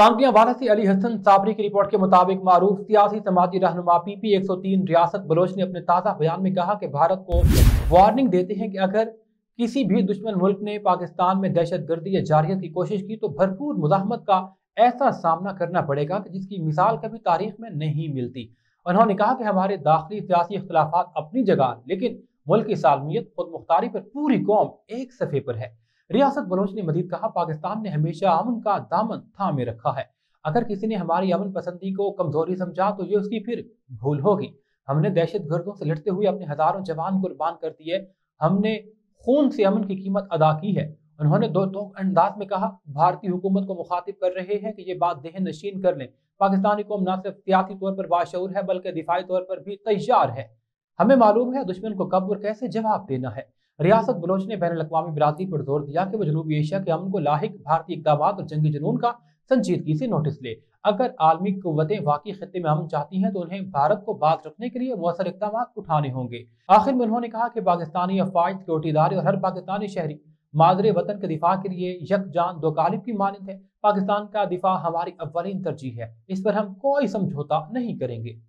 टांगियां वाला से अली हसन साबरी की रिपोर्ट के मुताबिक मारूफ सियासी समाजी रहनुमा PP 103 रियासत बलोच ने अपने ताज़ा बयान में कहा कि भारत को वार्निंग देते हैं कि अगर किसी भी दुश्मन मुल्क ने पाकिस्तान में दहशत गर्दी या जारहियत की कोशिश की तो भरपूर मुज़ाहमत का ऐसा सामना करना पड़ेगा कि जिसकी मिसाल कभी तारीख में नहीं मिलती। उन्होंने कहा कि हमारे दाखिली सियासी इख्तलाफात अपनी जगह, लेकिन मुल्क की सालमियत खुद मुख्तारी पर पूरी कौम एक सफ़े पर है। रियासत बलोच ने मजीद कहा, पाकिस्तान ने हमेशा अमन का दामन थामे रखा है। अगर किसी ने हमारी अमन पसंदी को कमजोरी समझा तो ये उसकी फिर भूल होगी। हमने दहशत गर्दों से लड़ते हुए अपने हजारों जवान कुर्बान कर दिए। हमने खून से अमन की कीमत अदा की है। उन्होंने दो अंदाज में कहा, भारतीय हुकूमत को मुखातिब कर रहे हैं कि ये बात देहन नशीन कर लें, पाकिस्तानी कौम न सिर्फ सियासी तौर पर बाशऊर है बल्कि दिफाई तौर पर भी तैयार है। हमें मालूम है दुश्मन को कब और कैसे जवाब देना है। रियासत बलोच ने बैन अल-अक़वामी बिरादरी पर जोर दिया कि वो जनूबी एशिया के अमन को लाहिक भारतीय इक़दाम और जंगी जुनून का संजीदगी से नोटिस ले। अगर आलमी कुव्वतें वाकई खित्ते में अमन चाहती हैं तो उन्हें भारत को बात रखने के लिए मौसर इक़दाम उठाने होंगे। आखिर में उन्होंने कहा कि पाकिस्तानी अफवाज, सिक्योरिटी इदारे और हर पाकिस्तानी शहरी मादरे वतन के दिफा के लिए यकजान दो कालिब की मानंद है। पाकिस्तान का दिफा हमारी अव्वलीन तरजीह है, इस पर हम कोई समझौता नहीं करेंगे।